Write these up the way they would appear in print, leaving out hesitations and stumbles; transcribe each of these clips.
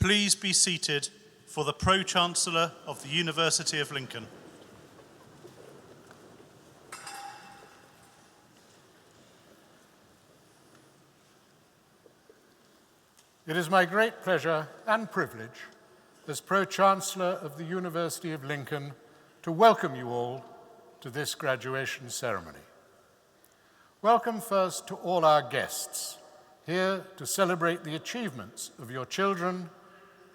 please be seated for the Pro-Chancellor of the University of Lincoln. It is my great pleasure and privilege as Pro-Chancellor of the University of Lincoln to welcome you all to this graduation ceremony. Welcome first to all our guests here to celebrate the achievements of your children,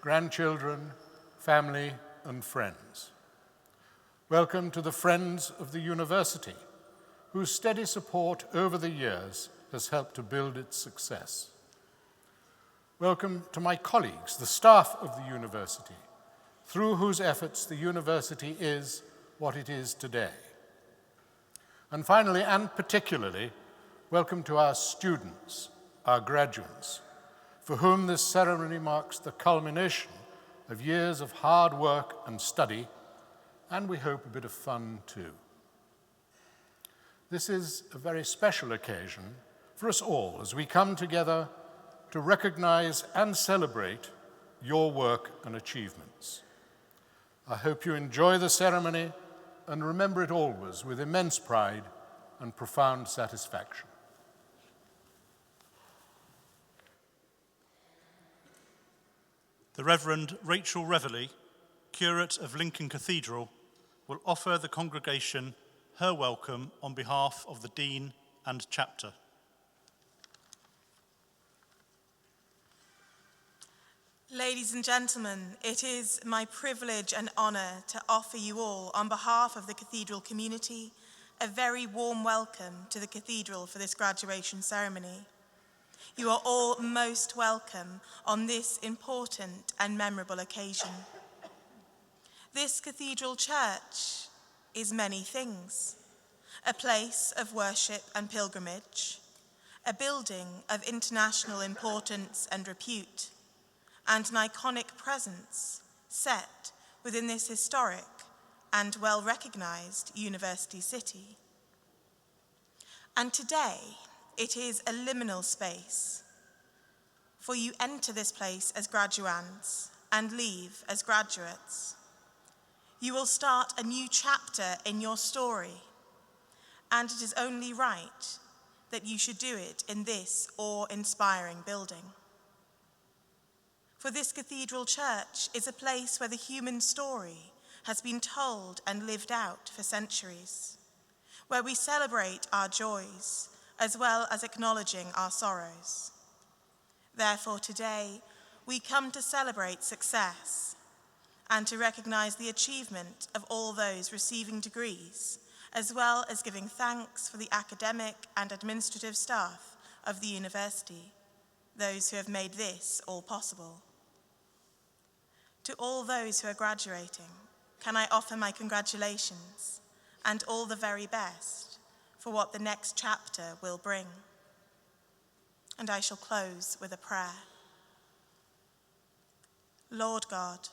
grandchildren, family, and friends. Welcome to the friends of the university, whose steady support over the years has helped to build its success. Welcome to my colleagues, the staff of the university, through whose efforts the university is what it is today. And finally, and particularly, welcome to our students, our graduates, for whom this ceremony marks the culmination of years of hard work and study, and we hope a bit of fun too. This is a very special occasion for us all as we come together to recognize and celebrate your work and achievements. I hope you enjoy the ceremony and remember it always with immense pride and profound satisfaction. The Reverend Rachel Reveley, Curate of Lincoln Cathedral, will offer the congregation her welcome on behalf of the Dean and Chapter. Ladies and gentlemen, it is my privilege and honour to offer you all, on behalf of the Cathedral community, a very warm welcome to the Cathedral for this graduation ceremony. You are all most welcome on this important and memorable occasion. This Cathedral Church is many things: a place of worship and pilgrimage, a building of international importance and repute, and an iconic presence set within this historic and well-recognized university city. And today, it is a liminal space, for you enter this place as graduands and leave as graduates. You will start a new chapter in your story, and it is only right that you should do it in this awe-inspiring building. For this Cathedral Church is a place where the human story has been told and lived out for centuries, where we celebrate our joys as well as acknowledging our sorrows. Therefore, today, we come to celebrate success and to recognize the achievement of all those receiving degrees, as well as giving thanks for the academic and administrative staff of the university, those who have made this all possible. To all those who are graduating, can I offer my congratulations and all the very best for what the next chapter will bring. And I shall close with a prayer. Lord God,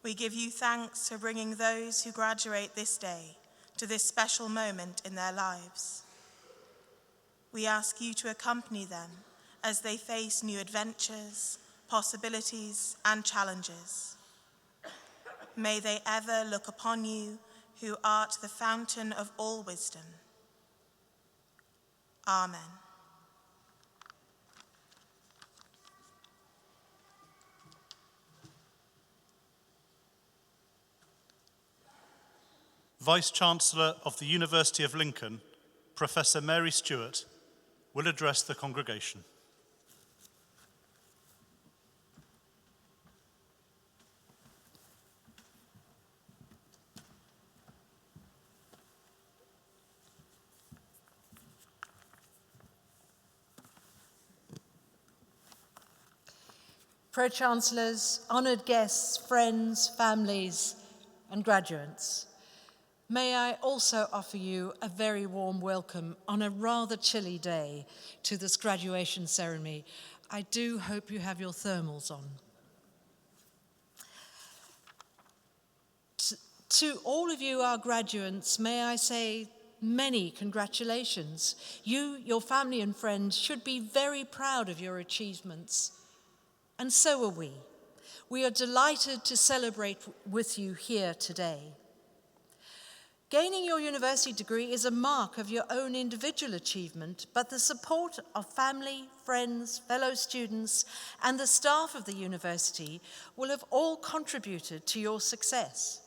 we give you thanks for bringing those who graduate this day to this special moment in their lives. We ask you to accompany them as they face new adventures, possibilities, and challenges. May they ever look upon you, who art the fountain of all wisdom. Amen. Vice-Chancellor of the University of Lincoln, Professor Mary Stewart, will address the congregation. Pro-Chancellors, honoured guests, friends, families, and graduates, may I also offer you a very warm welcome on a rather chilly day to this graduation ceremony. I do hope you have your thermals on. To all of you, our graduates, may I say many congratulations. You, your family and friends should be very proud of your achievements. And so are we. we are delighted to celebrate with you here today. Gaining your university degree is a mark of your own individual achievement, but the support of family, friends, fellow students, and the staff of the university will have all contributed to your success.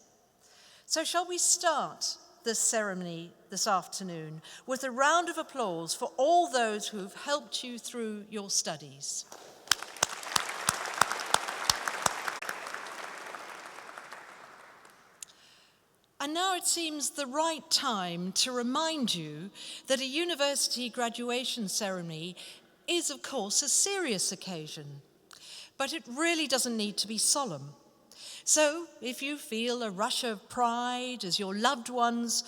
So shall we start this ceremony this afternoon with a round of applause for all those who have helped you through your studies. And now it seems the right time to remind you that a university graduation ceremony is, of course, a serious occasion, but it really doesn't need to be solemn. So if you feel a rush of pride as your loved ones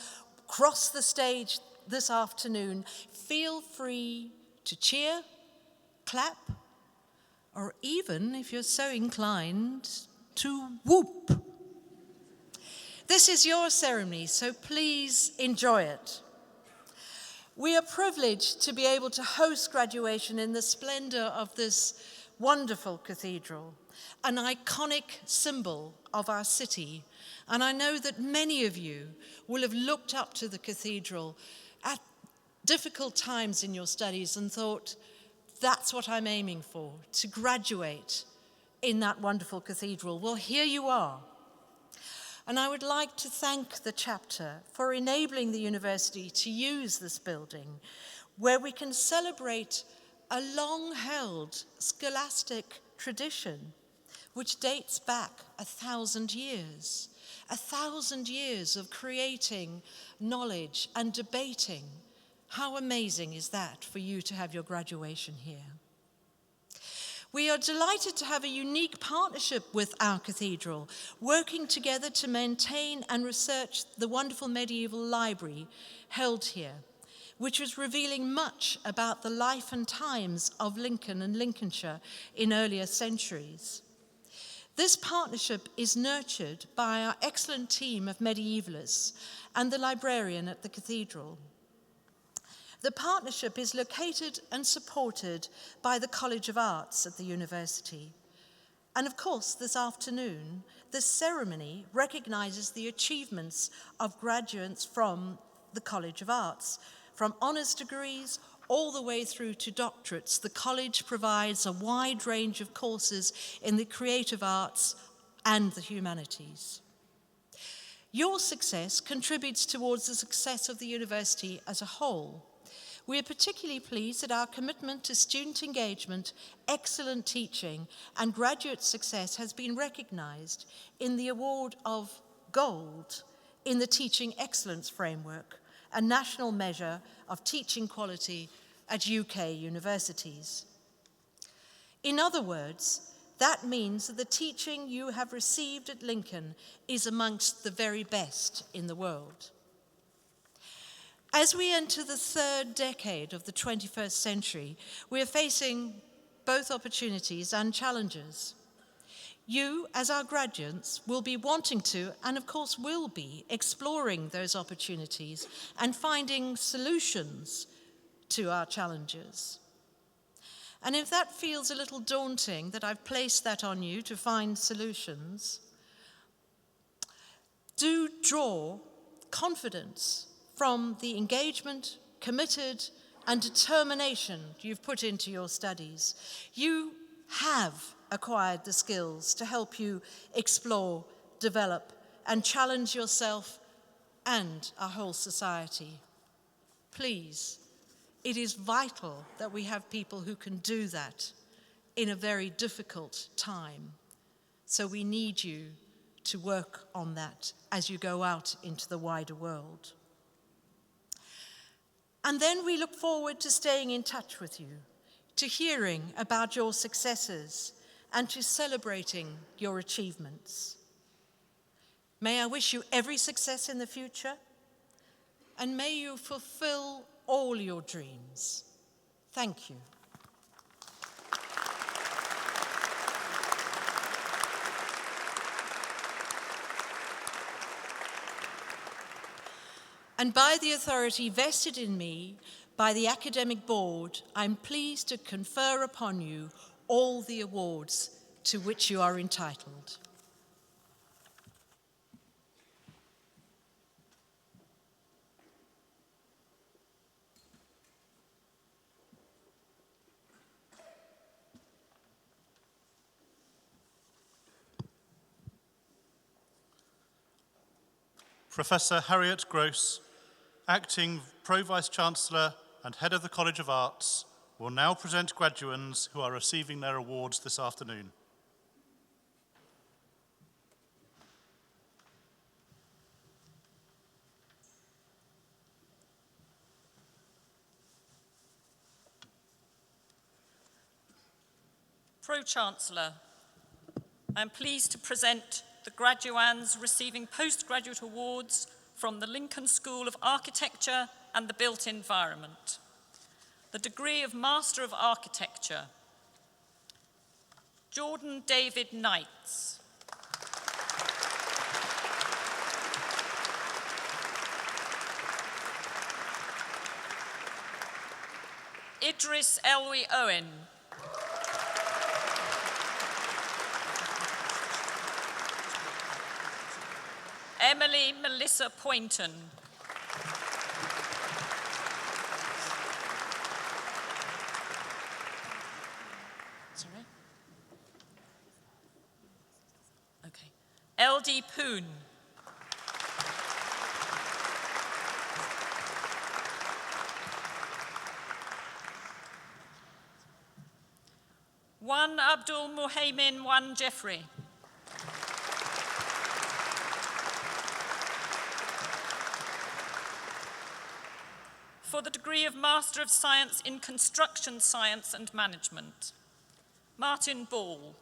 cross the stage this afternoon, feel free to cheer, clap, or even, if you're so inclined, to whoop. This is your ceremony, so please enjoy it. We are privileged to be able to host graduation in the splendor of this wonderful cathedral, an iconic symbol of our city. And I know that many of you will have looked up to the cathedral at difficult times in your studies and thought, that's what I'm aiming for, to graduate in that wonderful cathedral. Well, here you are. And I would like to thank the chapter for enabling the university to use this building, where we can celebrate a long-held scholastic tradition which dates back 1,000 years. 1,000 years of creating knowledge and debating. How amazing is that for you to have your graduation here? We are delighted to have a unique partnership with our cathedral, working together to maintain and research the wonderful medieval library held here, which was revealing much about the life and times of Lincoln and Lincolnshire in earlier centuries. This partnership is nurtured by our excellent team of medievalists and the librarian at the cathedral. The partnership is located and supported by the College of Arts at the university. And of course, this afternoon, this ceremony recognizes the achievements of graduates from the College of Arts. From honors degrees all the way through to doctorates, the college provides a wide range of courses in the creative arts and the humanities. Your success contributes towards the success of the university as a whole. We are particularly pleased that our commitment to student engagement, excellent teaching, and graduate success has been recognized in the award of Gold in the Teaching Excellence Framework, a national measure of teaching quality at UK universities. In other words, that means that the teaching you have received at Lincoln is amongst the very best in the world. As we enter the third decade of the 21st century, we are facing both opportunities and challenges. You, as our graduates, will be wanting to, and of course will be, exploring those opportunities and finding solutions to our challenges. And if that feels a little daunting, that I've placed that on you to find solutions, do draw confidence from the engagement, committed, and determination you've put into your studies. You have acquired the skills to help you explore, develop, and challenge yourself and our whole society. Please, it is vital that we have people who can do that in a very difficult time. So we need you to work on that as you go out into the wider world. And then we look forward to staying in touch with you, to hearing about your successes, and to celebrating your achievements. May I wish you every success in the future, and may you fulfill all your dreams. Thank you. And by the authority vested in me by the Academic Board, I'm pleased to confer upon you all the awards to which you are entitled. Professor Harriet Gross, Acting Pro-Vice-Chancellor and Head of the College of Arts, will now present graduands who are receiving their awards this afternoon. Pro-Chancellor, I am pleased to present the graduands receiving postgraduate awards from the Lincoln School of Architecture and the Built Environment. The degree of Master of Architecture, Jordan David Knights. Idris Elwi Owen. Emily Melissa Poynton. Sorry? Okay. LD Poon. One Abdul Muhaymin, one Jeffrey. For the degree of Master of Science in Construction Science and Management, Martin Ball.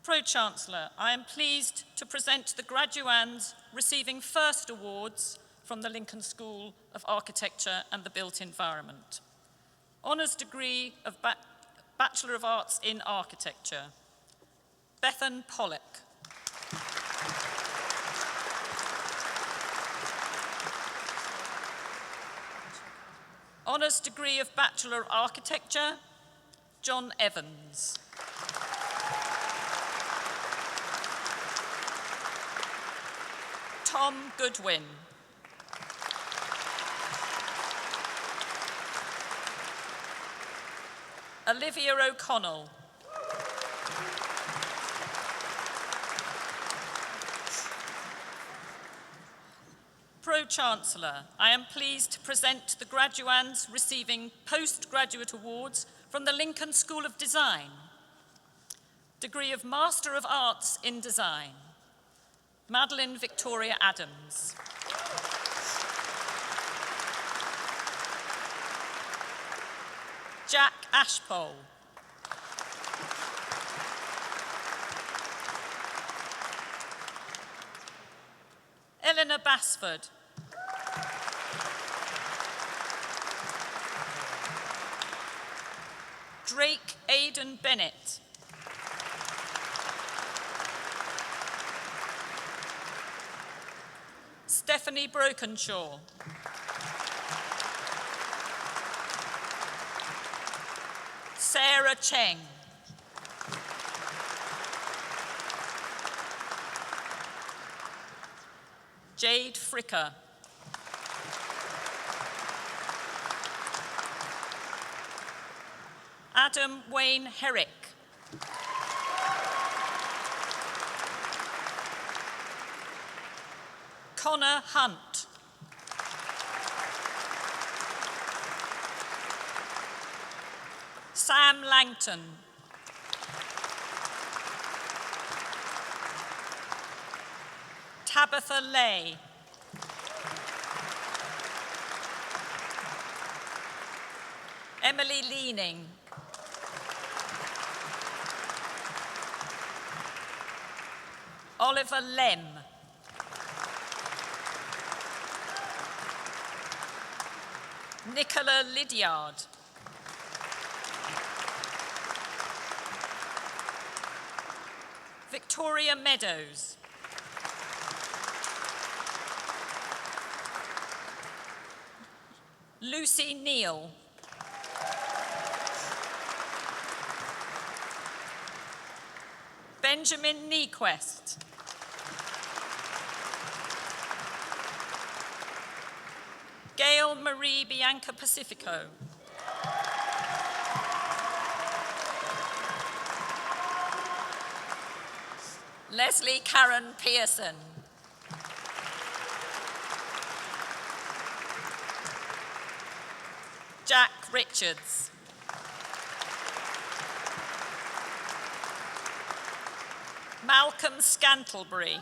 Pro-Chancellor, I am pleased to present the graduands receiving first awards from the Lincoln School of Architecture and the Built Environment. Honours degree of Bachelor of Arts in Architecture, Bethan Pollock. Honours degree of Bachelor of Architecture, John Evans. Tom Goodwin. Olivia O'Connell. Pro-Chancellor, I am pleased to present the graduands receiving postgraduate awards from the Lincoln School of Design. Degree of Master of Arts in Design, Madeline Victoria Adams. Jack Ashpole. Eleanor Basford. Drake Aidan Bennett. Stephanie Brokenshaw. Sarah Cheng. Jade Fricker. Adam Wayne Herrick. Connor Hunt. Sam Langton. Tabitha Lay. Emily Leaning. Oliver Lem. Nicola Lydiard. Victoria Meadows. Lucy Neal. Benjamin Niequest. Gail Marie Bianca Pacifico. Leslie Karen Pearson. Jack Richards. Malcolm Scantlebury.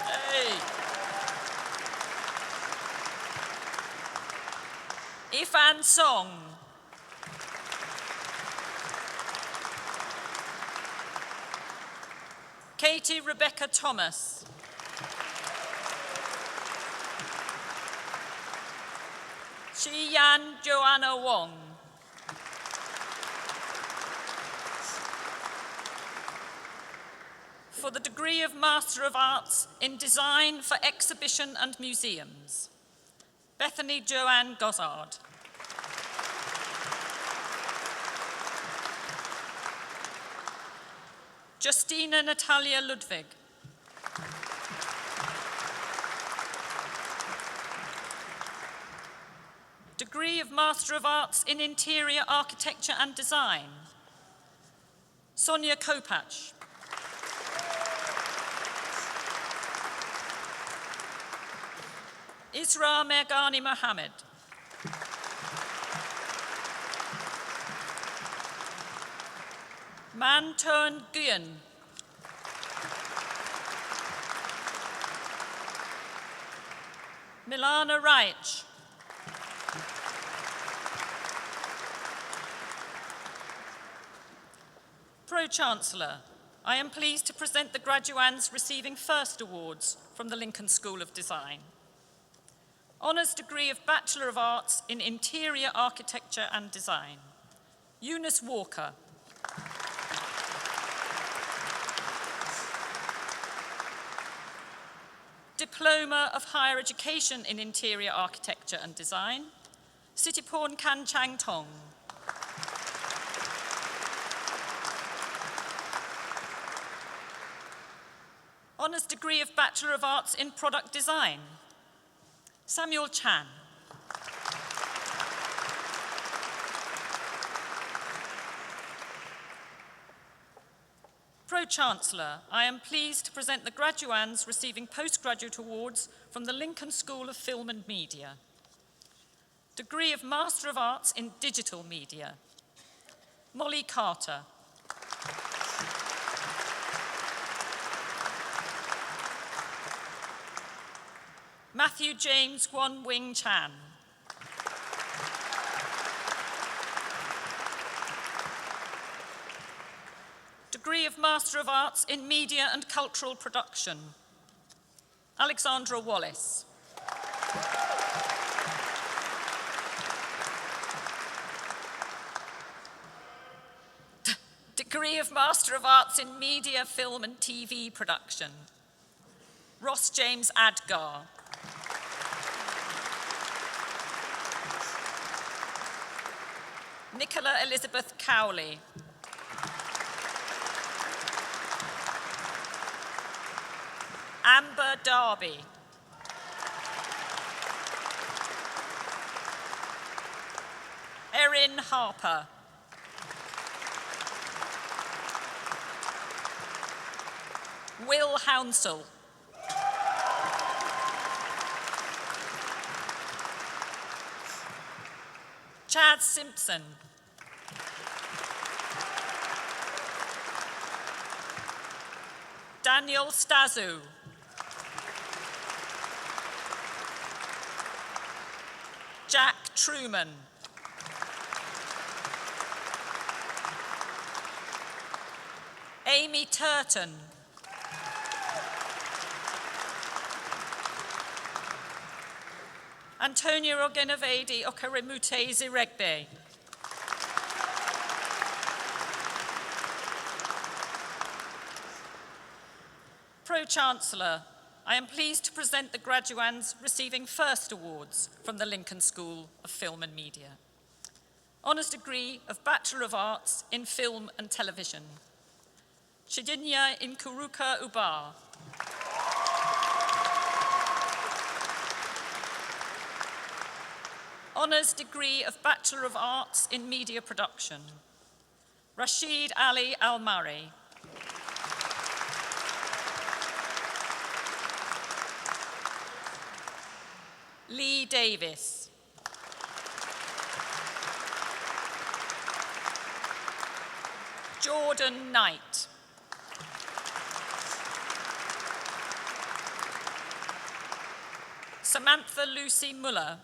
Hey. Ifan Song. Katie Rebecca Thomas. Shi Yan Joanna Wong. For the degree of Master of Arts in Design for Exhibition and Museums, Bethany Joanne Gossard. Justina Natalia Ludwig. Degree of Master of Arts in Interior Architecture and Design, Sonia Kopach. Isra Merghani Mohammed. Man Turn Nguyen. Milana Reich. Pro-Chancellor, I am pleased to present the graduands receiving first awards from the Lincoln School of Design. Honours degree of Bachelor of Arts in Interior Architecture and Design, Eunice Walker. Diploma of Higher Education in Interior Architecture and Design, Sitiporn Kan Chang Tong. Honours degree of Bachelor of Arts in Product Design, Samuel Chan. Pro-Chancellor, I am pleased to present the graduands receiving postgraduate awards from the Lincoln School of Film and Media. Degree of Master of Arts in Digital Media, Molly Carter. Matthew James Guan Wing Chan. Degree of Master of Arts in Media and Cultural Production, Alexandra Wallace. Degree of Master of Arts in Media, Film and TV Production, Ross James Adgar. Nicola Elizabeth Cowley. Amber Darby. Erin Harper. Will Hounsell. Chad Simpson. Daniel Stazu. Jack Truman. Amy Turton. Antonia Ogenavedi Okaremute Ziregbe. Pro-Chancellor, I am pleased to present the graduands receiving first awards from the Lincoln School of Film and Media. Honours degree of Bachelor of Arts in Film and Television. Chidinya Inkuruka Ubar. Honours degree of Bachelor of Arts in Media Production. Rashid Ali Al-Mari. Lee Davis. Jordan Knight. Samantha Lucy Muller.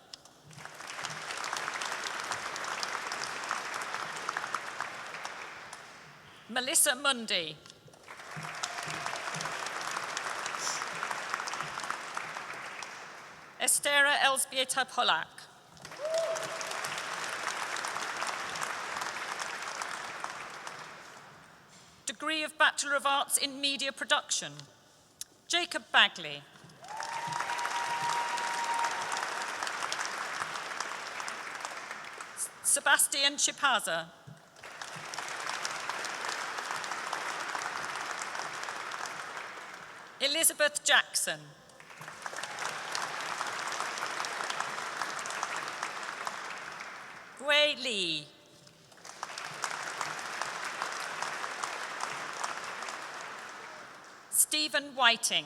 Melissa Mundy. Estera Elżbieta Polak. Degree of Bachelor of Arts in Media Production. Jacob Bagley. Sebastian Chipaza. Elizabeth Jackson. Wei Lee. Stephen Whiting.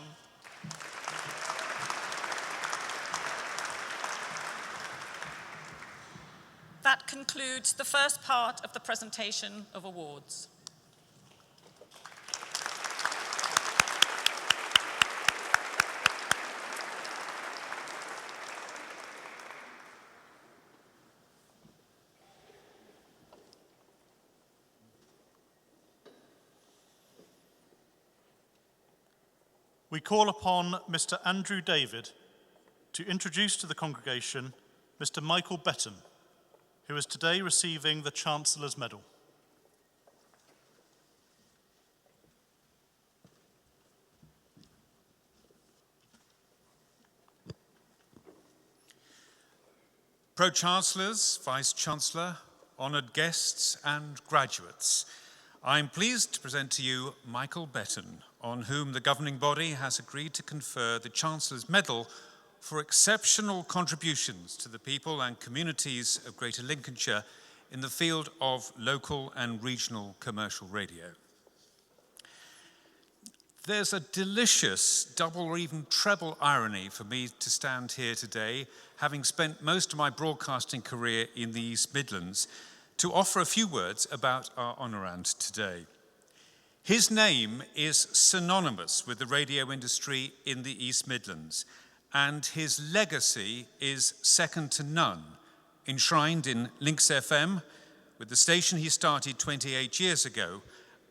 That concludes the first part of the presentation of awards. We call upon Mr. Andrew David to introduce to the congregation Mr. Michael Betton, who is today receiving the Chancellor's Medal. Pro-Chancellors, Vice-Chancellor, honoured guests and graduates, I'm pleased to present to you Michael Betton, on whom the governing body has agreed to confer the Chancellor's Medal for exceptional contributions to the people and communities of Greater Lincolnshire in the field of local and regional commercial radio. There's a delicious double or even treble irony for me to stand here today, having spent most of my broadcasting career in the East Midlands, to offer a few words about our honourand today. His name is synonymous with the radio industry in the East Midlands, and his legacy is second to none, enshrined in Links FM, with the station he started 28 years ago,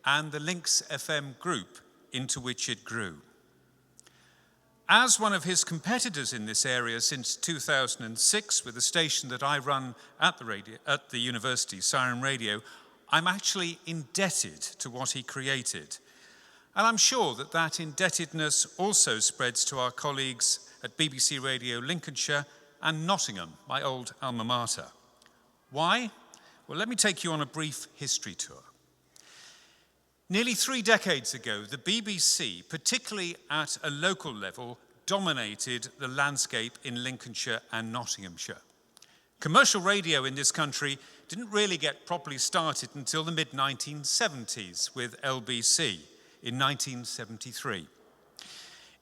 and the Links FM group into which it grew. As one of his competitors in this area since 2006, with the station that I run at the university, Siren Radio, I'm actually indebted to what he created. And I'm sure that that indebtedness also spreads to our colleagues at BBC Radio Lincolnshire and Nottingham, my old alma mater. Why? Well, let me take you on a brief history tour. Nearly 3 decades ago, the BBC, particularly at a local level, dominated the landscape in Lincolnshire and Nottinghamshire. Commercial radio in this country didn't really get properly started until the mid-1970s with LBC in 1973.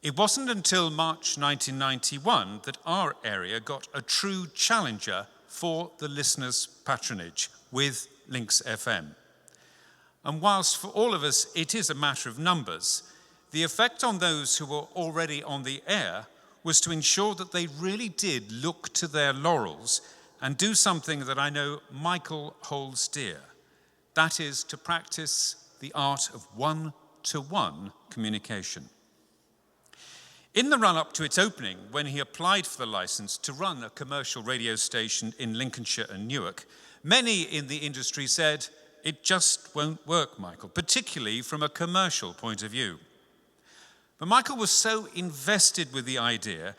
It wasn't until March 1991 that our area got a true challenger for the listeners' patronage with Links FM. And whilst for all of us it is a matter of numbers, the effect on those who were already on the air was to ensure that they really did look to their laurels and do something that I know Michael holds dear. That is to practice the art of one-to-one communication. In the run-up to its opening, when he applied for the licence to run a commercial radio station in Lincolnshire and Newark, many in the industry said, "It just won't work, Michael," particularly from a commercial point of view. But Michael was so invested with the idea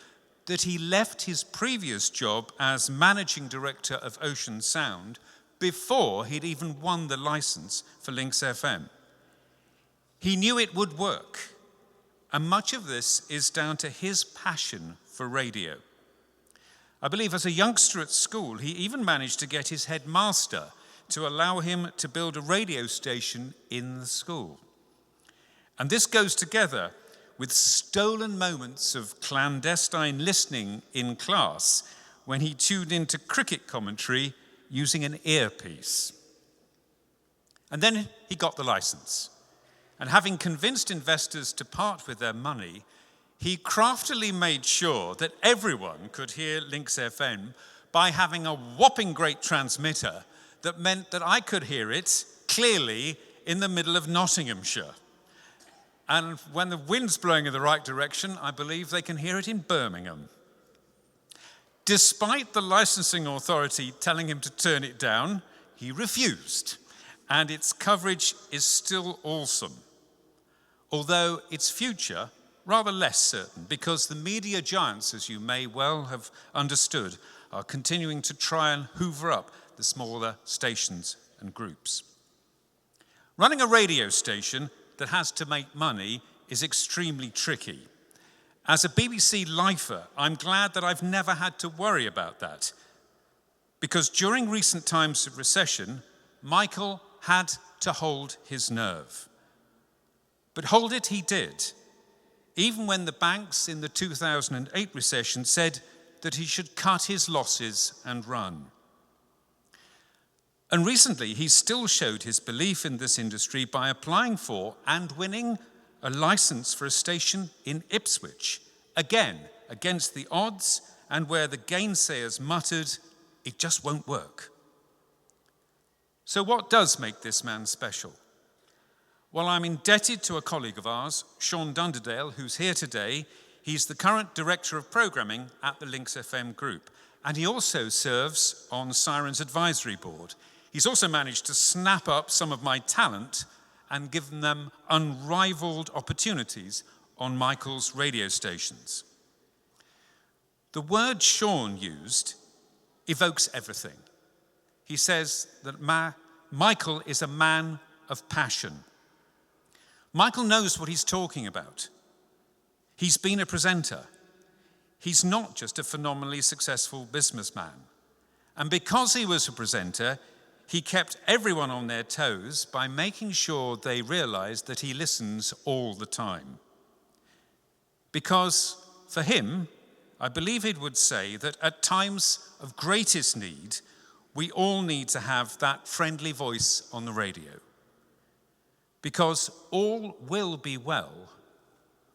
that he left his previous job as managing director of Ocean Sound before he'd even won the license for Lynx FM. He knew it would work, and much of this is down to his passion for radio. I believe as a youngster at school, he even managed to get his headmaster to allow him to build a radio station in the school. And this goes together with stolen moments of clandestine listening in class when he tuned into cricket commentary using an earpiece. And then he got the license. And having convinced investors to part with their money, he craftily made sure that everyone could hear Lynx FM by having a whopping great transmitter that meant that I could hear it clearly in the middle of Nottinghamshire. And when the wind's blowing in the right direction, I believe they can hear it in Birmingham. Despite the licensing authority telling him to turn it down, he refused, and its coverage is still awesome. Although its future, rather less certain, because the media giants, as you may well have understood, are continuing to try and hoover up the smaller stations and groups. Running a radio station that has to make money is extremely tricky. As a BBC lifer, I'm glad that I've never had to worry about that, because during recent times of recession, Michael had to hold his nerve. But hold it he did, even when the banks in the 2008 recession said that he should cut his losses and run. And recently, he still showed his belief in this industry by applying for and winning a license for a station in Ipswich, again, against the odds and where the gainsayers muttered, "It just won't work." So what does make this man special? Well, I'm indebted to a colleague of ours, Sean Dunderdale, who's here today. He's the current Director of Programming at the Lynx FM Group, and he also serves on Siren's Advisory Board. He's also managed to snap up some of my talent and given them unrivaled opportunities on Michael's radio stations. The word Sean used evokes everything. He says that Michael is a man of passion. Michael knows what he's talking about. He's been a presenter. He's not just a phenomenally successful businessman. And because he was a presenter, he kept everyone on their toes by making sure they realized that he listens all the time. Because for him, I believe he would say that at times of greatest need, we all need to have that friendly voice on the radio. Because all will be well,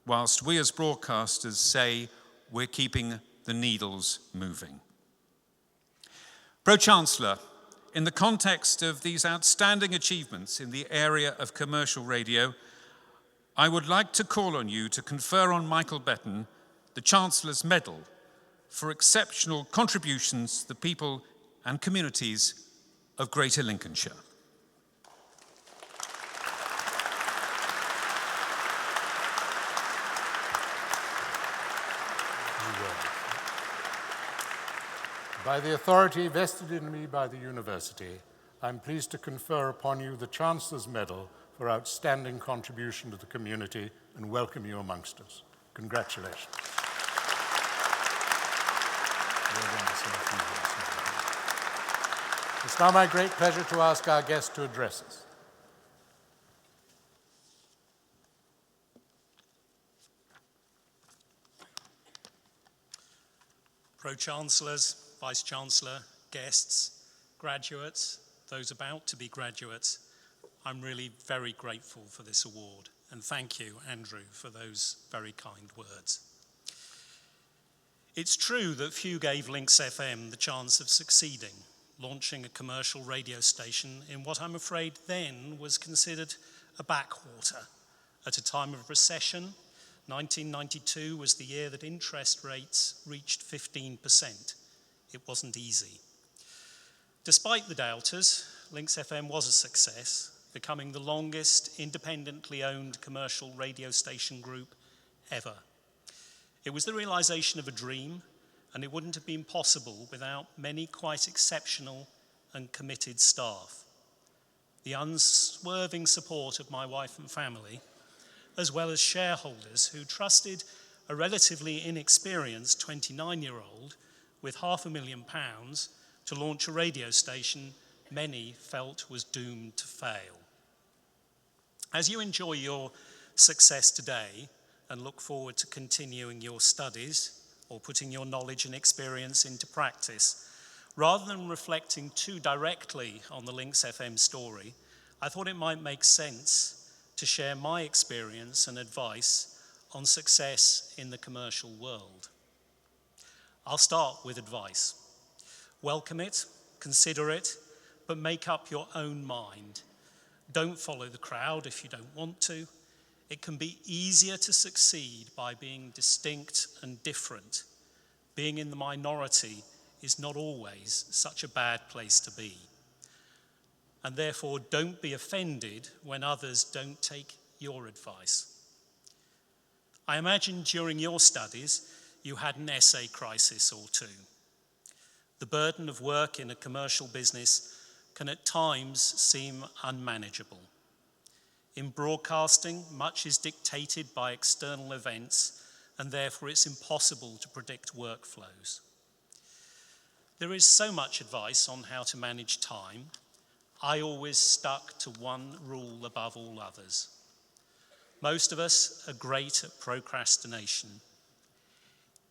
whilst we as broadcasters say we're keeping the needles moving. Pro-Chancellor, in the context of these outstanding achievements in the area of commercial radio, I would like to call on you to confer on Michael Betton the Chancellor's Medal for exceptional contributions to the people and communities of Greater Lincolnshire. By the authority vested in me by the university, I'm pleased to confer upon you the Chancellor's Medal for outstanding contribution to the community and welcome you amongst us. Congratulations. It's now my great pleasure to ask our guest to address us. Pro-Chancellors, Vice-Chancellor, guests, graduates, those about to be graduates, I'm really very grateful for this award, and thank you, Andrew, for those very kind words. It's true that few gave Lynx FM the chance of succeeding, launching a commercial radio station in what I'm afraid then was considered a backwater. At a time of recession, 1992 was the year that interest rates reached 15%. It wasn't easy. Despite the doubters, Lynx FM was a success, becoming the longest independently owned commercial radio station group ever. It was the realization of a dream, and it wouldn't have been possible without many quite exceptional and committed staff. The unswerving support of my wife and family, as well as shareholders who trusted a relatively inexperienced 29-year-old with £500,000 to launch a radio station many felt was doomed to fail. As you enjoy your success today and look forward to continuing your studies or putting your knowledge and experience into practice, rather than reflecting too directly on the Links FM story, I thought it might make sense to share my experience and advice on success in the commercial world. I'll start with advice. Welcome it, consider it, but make up your own mind. Don't follow the crowd if you don't want to. It can be easier to succeed by being distinct and different. Being in the minority is not always such a bad place to be. And therefore, don't be offended when others don't take your advice. I imagine during your studies, you had an essay crisis or two. The burden of work in a commercial business can at times seem unmanageable. In broadcasting, much is dictated by external events, and therefore it's impossible to predict workflows. There is so much advice on how to manage time. I always stuck to one rule above all others. Most of us are great at procrastination.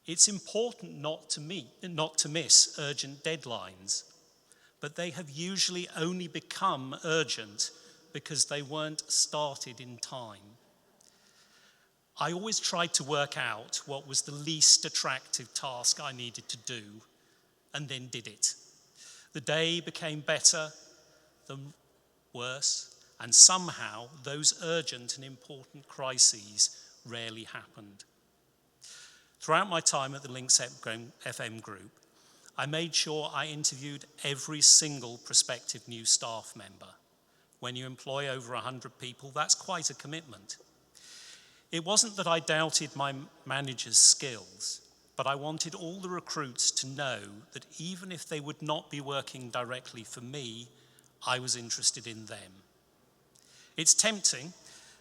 It's important not to miss urgent deadlines, but they have usually only become urgent because they weren't started in time. I always tried to work out what was the least attractive task I needed to do, and then did it. The day became better, then worse, and somehow those urgent and important crises rarely happened. Throughout my time at the Links FM group, I made sure I interviewed every single prospective new staff member. When you employ over 100 people, that's quite a commitment. It wasn't that I doubted my manager's skills, but I wanted all the recruits to know that even if they would not be working directly for me, I was interested in them. It's tempting,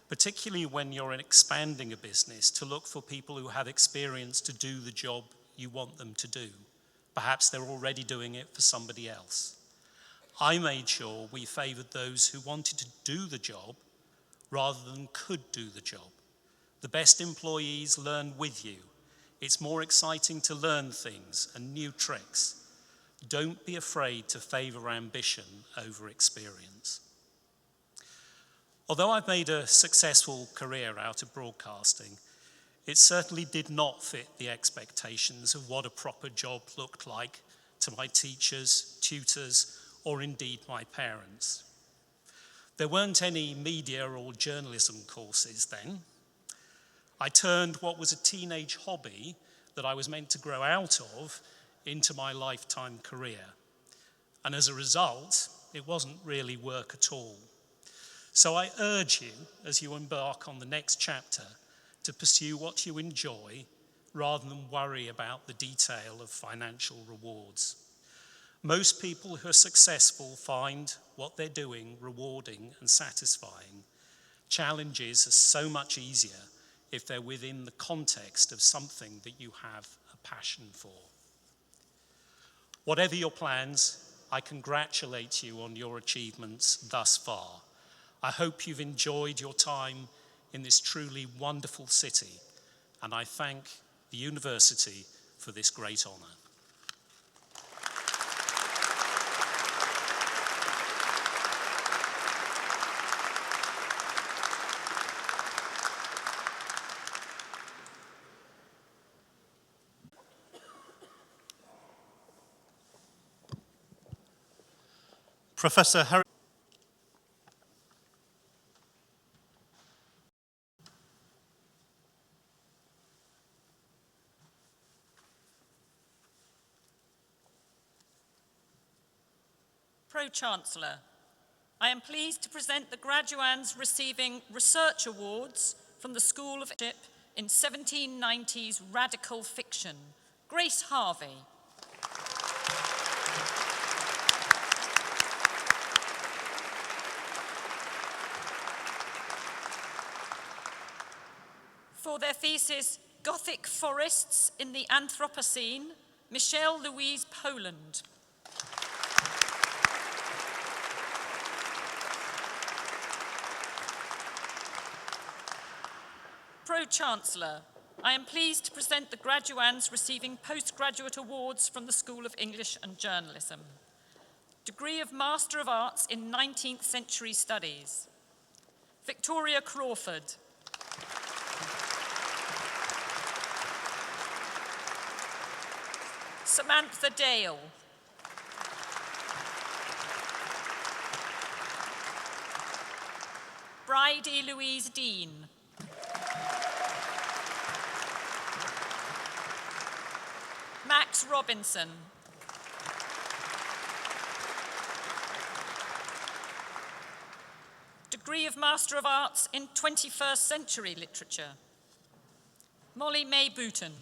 particularly when you're expanding a business, to look for people who have experience to do the job you want them to do. Perhaps they're already doing it for somebody else. I made sure we favoured those who wanted to do the job rather than could do the job. The best employees learn with you. It's more exciting to learn things and new tricks. Don't be afraid to favour ambition over experience. Although I've made a successful career out of broadcasting, it certainly did not fit the expectations of what a proper job looked like to my teachers, tutors, or indeed my parents. There weren't any media or journalism courses then. I turned what was a teenage hobby that I was meant to grow out of into my lifetime career. And as a result, it wasn't really work at all. So I urge you, as you embark on the next chapter, to pursue what you enjoy rather than worry about the detail of financial rewards. Most people who are successful find what they're doing rewarding and satisfying. Challenges are so much easier if they're within the context of something that you have a passion for. Whatever your plans, I congratulate you on your achievements thus far. I hope you've enjoyed your time in this truly wonderful city, and I thank the university for this great honour. Professor Harry. Pro-Chancellor, I am pleased to present the graduands receiving research awards from the School of Leadership in 1790s radical fiction, Grace Harvey. For their thesis, Gothic Forests in the Anthropocene, Michelle Louise Poland. Pro-Chancellor, I am pleased to present the graduands receiving postgraduate awards from the School of English and Journalism. Degree of Master of Arts in 19th Century Studies. Victoria Crawford. Samantha Dale. Bridie Louise Dean. Max Robinson. Degree of Master of Arts in 21st Century Literature. Molly May Booton.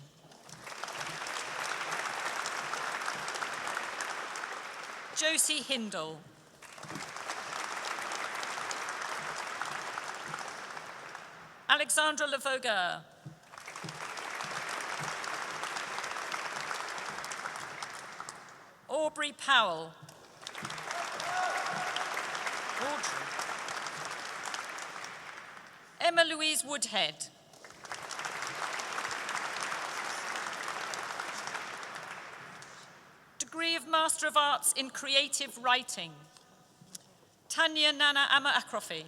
Josie Hindle. Alexandra Lavoga. Aubrey Powell. Audrey. Emma Louise Woodhead. Degree of Master of Arts in Creative Writing. Tanya Nana Ama Akrofi.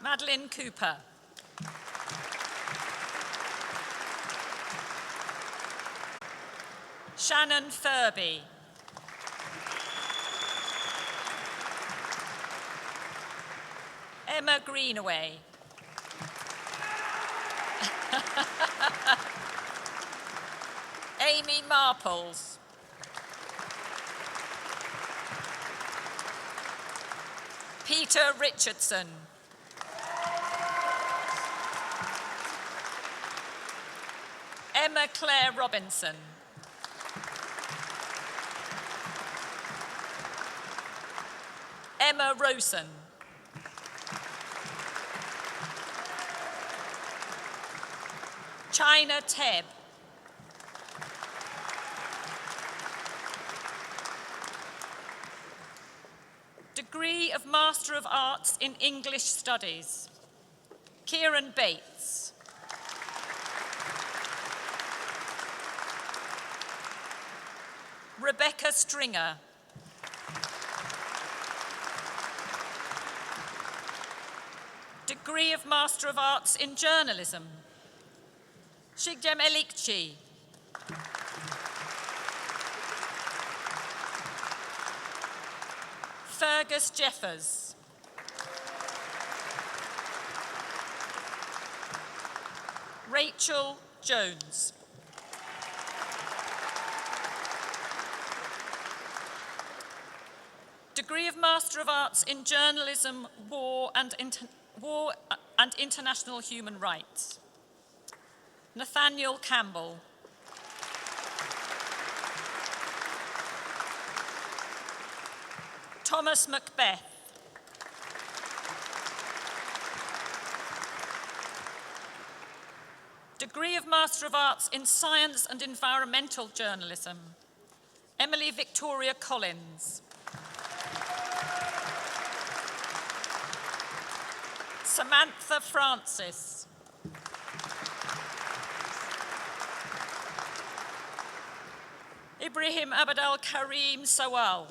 Madeline Cooper. Shannon Furby. Emma Greenaway. Amy Marples. Peter Richardson. Emma Claire Robinson. Emma Rosen. China Tebb. Degree of Master of Arts in English Studies. Kieran Bates. Rebecca Stringer. Degree of Master of Arts in Journalism. Shigjem Elikchi. Fergus Jeffers. Rachel Jones. Degree of Master of Arts in Journalism, War and International Human Rights. Nathaniel Campbell. Thomas Macbeth. Degree of Master of Arts in Science and Environmental Journalism. Emily Victoria Collins. Samantha Francis. Ibrahim Abadal Karim Sawal.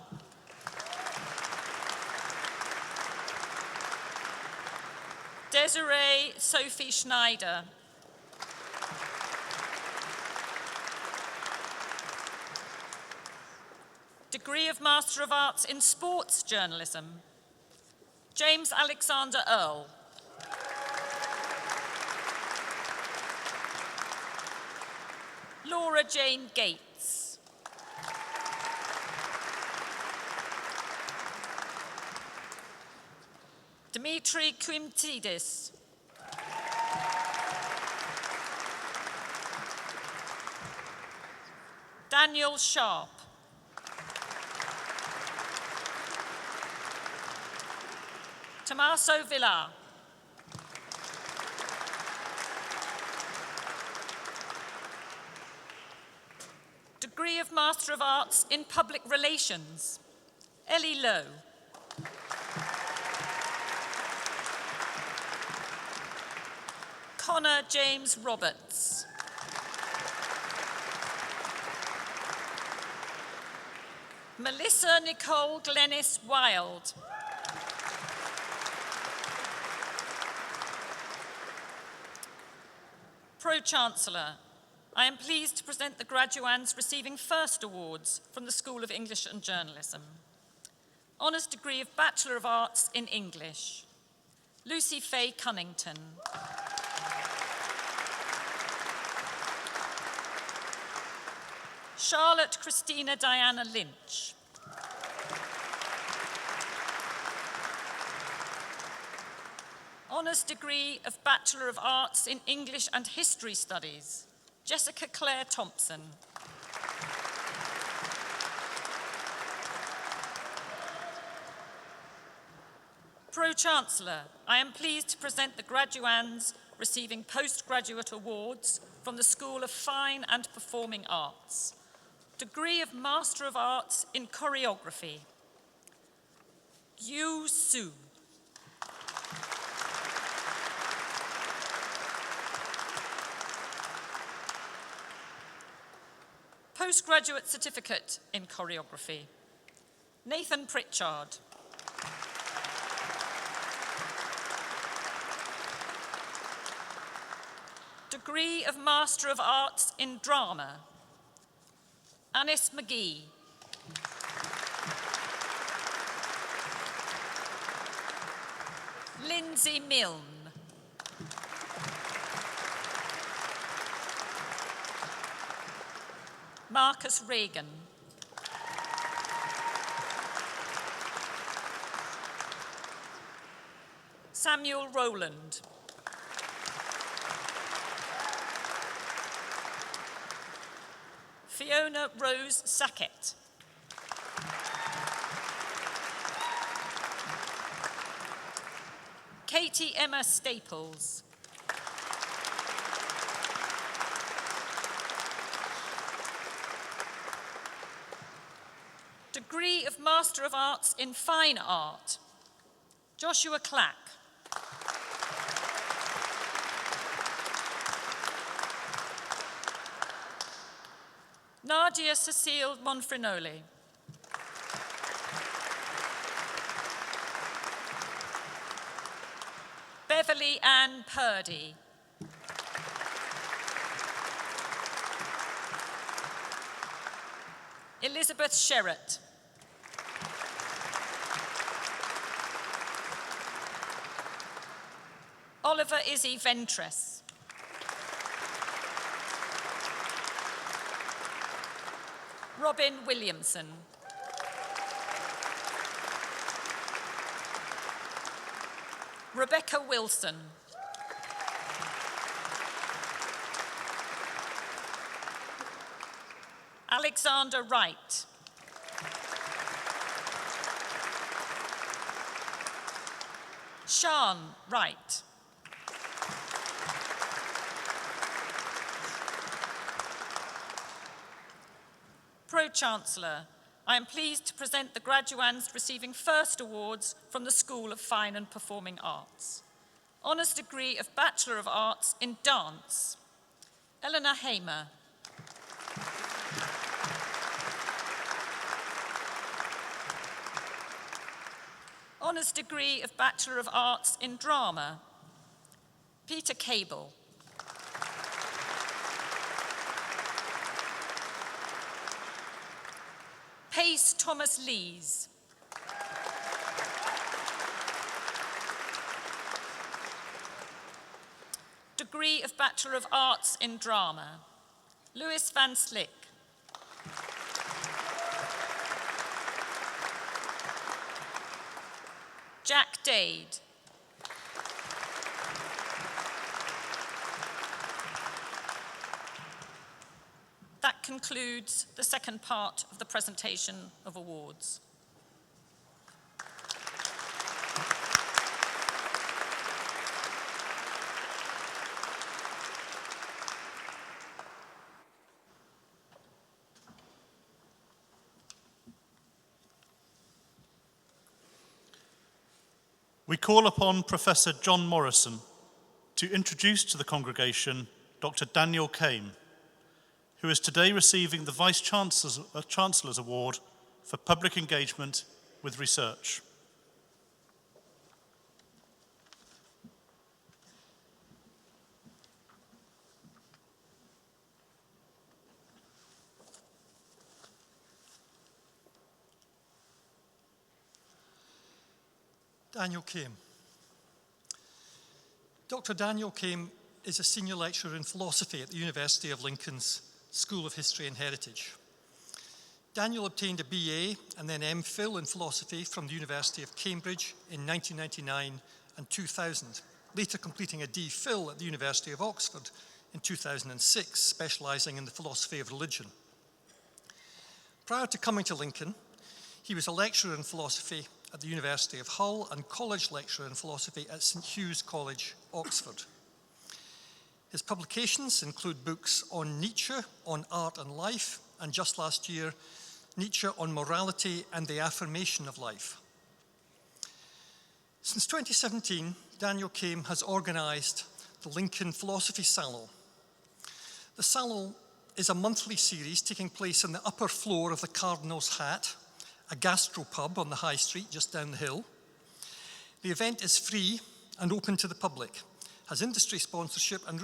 Desiree Sophie Schneider. Degree of Master of Arts in Sports Journalism. James Alexander Earle. Laura Jane Gates. Dimitri Koumtidis. Daniel Sharp. Tommaso Villar. Degree of Master of Arts in Public Relations, Ellie Lowe. Connor James Roberts. Melissa Nicole Glennis Wild. Pro-Chancellor, I am pleased to present the graduands receiving first awards from the School of English and Journalism. Honours degree of Bachelor of Arts in English, Lucy Faye Cunnington. Charlotte Christina Diana Lynch. Honours degree of Bachelor of Arts in English and History Studies, Jessica Claire Thompson. Pro-Chancellor, I am pleased to present the graduands receiving postgraduate awards from the School of Fine and Performing Arts. Degree of Master of Arts in Choreography, Yu Su. Postgraduate Certificate in Choreography, Nathan Pritchard. Degree of Master of Arts in Drama, Anis McGee. Lindsay Milne. Marcus Reagan. Samuel Rowland. Fiona Rose Sackett. Katie Emma Staples. Degree of Master of Arts in Fine Art, Joshua Clack. Nadia Cecile Monfrinoli. Beverly Ann Purdy. Elizabeth Sherratt. Oliver Izzy Ventress. Robin Williamson. Rebecca Wilson. Alexander Wright. Sian Wright. Pro-Chancellor, I am pleased to present the graduands receiving first awards from the School of Fine and Performing Arts. Honours degree of Bachelor of Arts in Dance, Eleanor Hamer. Honours degree of Bachelor of Arts in Drama, Peter Cable. Pace Thomas Lees. Degree of Bachelor of Arts in Drama, Lewis Van Slick. Jack Dade. concludes the second part of the presentation of awards. We call upon Professor John Morrison to introduce to the congregation Dr. Daniel Kame, who is today receiving the Vice Chancellor's Award for Public Engagement with Research. Daniel Kame. Dr. Daniel Kame is a senior lecturer in philosophy at the University of Lincoln's School of History and Heritage. Daniel obtained a BA and then MPhil in philosophy from the University of Cambridge in 1999 and 2000, later completing a DPhil at the University of Oxford in 2006, specialising in the philosophy of religion. Prior to coming to Lincoln, he was a lecturer in philosophy at the University of Hull and college lecturer in philosophy at St Hugh's College, Oxford. His publications include books on Nietzsche, on art and life, and just last year, Nietzsche on morality and the affirmation of life. Since 2017, Daniel Kame has organised the Lincoln Philosophy Salon. The Salon is a monthly series taking place on the upper floor of the Cardinal's Hat, a gastropub on the High Street just down the hill. The event is free and open to the public, has industry sponsorship and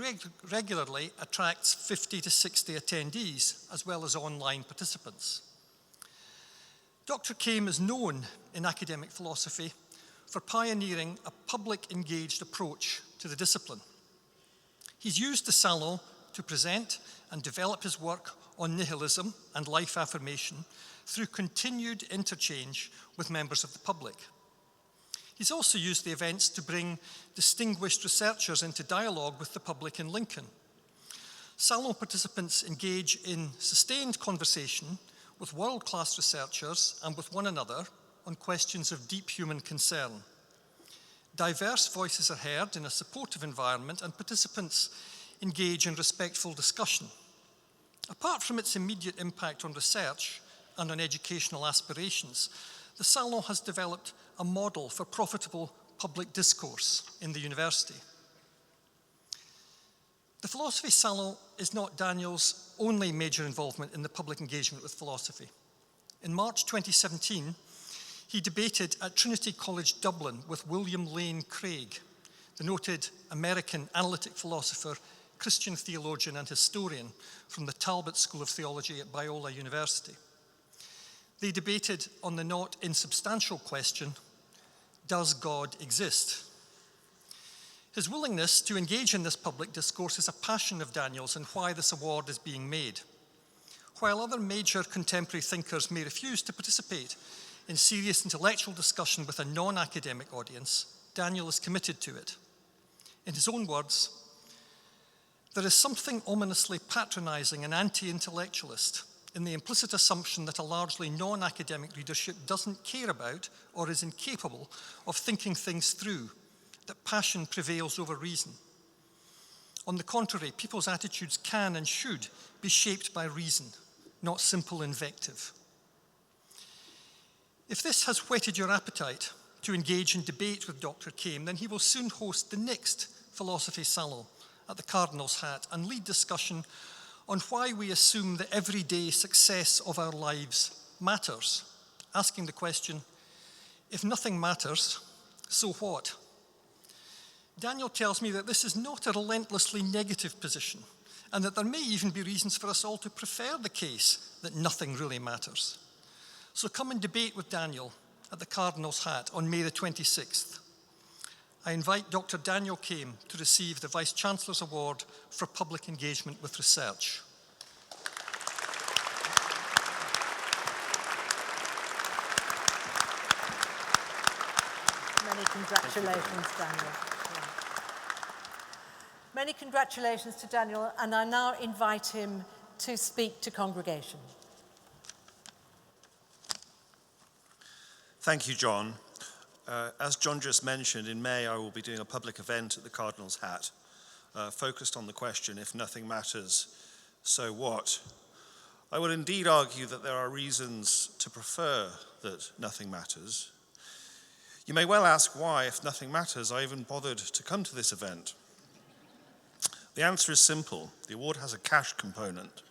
regularly attracts 50 to 60 attendees, as well as online participants. Dr. Kame is known in academic philosophy for pioneering a public engaged approach to the discipline. He's used the Salon to present and develop his work on nihilism and life affirmation through continued interchange with members of the public. He's also used the events to bring distinguished researchers into dialogue with the public in Lincoln. Salon participants engage in sustained conversation with world-class researchers and with one another on questions of deep human concern. Diverse voices are heard in a supportive environment and participants engage in respectful discussion. Apart from its immediate impact on research and on educational aspirations, the Salon has developed a model for profitable public discourse in the university. The Philosophy Salon is not Daniel's only major involvement in the public engagement with philosophy. In March 2017, he debated at Trinity College Dublin with William Lane Craig, the noted American analytic philosopher, Christian theologian and historian from the Talbot School of Theology at Biola University. They debated on the not insubstantial question, does God exist? His willingness to engage in this public discourse is a passion of Daniel's and why this award is being made. While other major contemporary thinkers may refuse to participate in serious intellectual discussion with a non-academic audience, Daniel is committed to it. In his own words, there is something ominously patronizing and anti-intellectualist in the implicit assumption that a largely non-academic readership doesn't care about or is incapable of thinking things through, that passion prevails over reason. On the contrary, people's attitudes can and should be shaped by reason, not simple invective. If this has whetted your appetite to engage in debate with Dr. Kame, then he will soon host the next Philosophy Salon at the Cardinal's Hat and lead discussion on why we assume the everyday success of our lives matters, asking the question, if nothing matters, so what? Daniel tells me that this is not a relentlessly negative position and that there may even be reasons for us all to prefer the case that nothing really matters. So come and debate with Daniel at the Cardinal's Hat on May the 26th. I invite Dr. Daniel Kame to receive the Vice Chancellor's Award for Public Engagement with Research. Many congratulations, Daniel. Yeah. Many congratulations to Daniel, and I now invite him to speak to congregation. Thank you, John. As John just mentioned, in May I will be doing a public event at the Cardinal's Hat, focused on the question, if nothing matters, so what? I would indeed argue that there are reasons to prefer that nothing matters. You may well ask why, if nothing matters, I even bothered to come to this event. The answer is simple. The award has a cash component.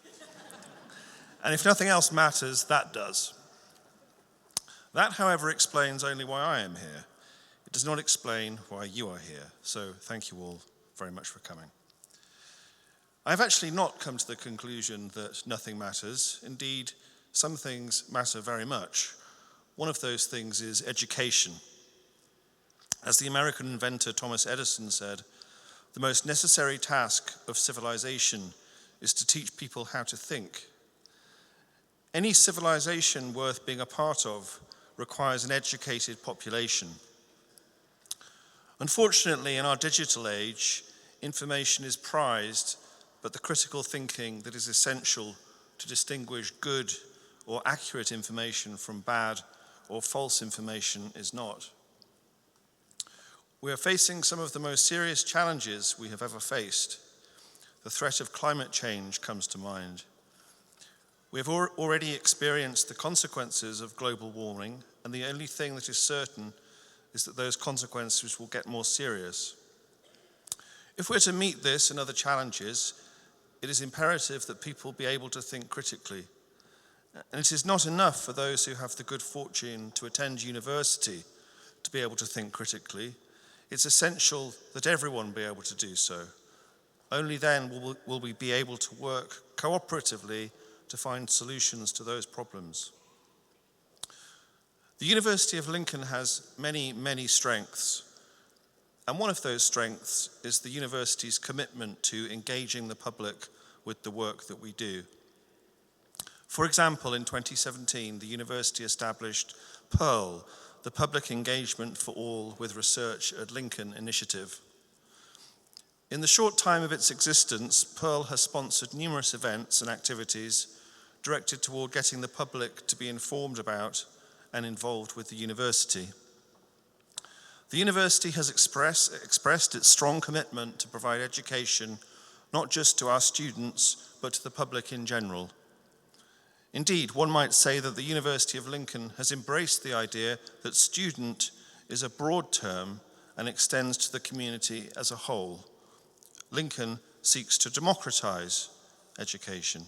And if nothing else matters, that does. That, however, explains only why I am here. It does not explain why you are here. So thank you all very much for coming. I've actually not come to the conclusion that nothing matters. Indeed, some things matter very much. One of those things is education. As the American inventor Thomas Edison said, the most necessary task of civilization is to teach people how to think. Any civilization worth being a part of requires an educated population. Unfortunately, in our digital age, information is prized, but the critical thinking that is essential to distinguish good or accurate information from bad or false information is not. We are facing some of the most serious challenges we have ever faced. The threat of climate change comes to mind. We have already experienced the consequences of global warming, and the only thing that is certain is that those consequences will get more serious. If we're to meet this and other challenges, it is imperative that people be able to think critically. And it is not enough for those who have the good fortune to attend university to be able to think critically. It's essential that everyone be able to do so. Only then will we be able to work cooperatively to find solutions to those problems. The University of Lincoln has many, many strengths. And one of those strengths is the university's commitment to engaging the public with the work that we do. For example, in 2017, the university established PEARL, the Public Engagement for All with Research at Lincoln initiative. In the short time of its existence, PEARL has sponsored numerous events and activities directed toward getting the public to be informed about and involved with the university. The university has expressed its strong commitment to provide education not just to our students, but to the public in general. Indeed, one might say that the University of Lincoln has embraced the idea that student is a broad term and extends to the community as a whole. Lincoln seeks to democratize education.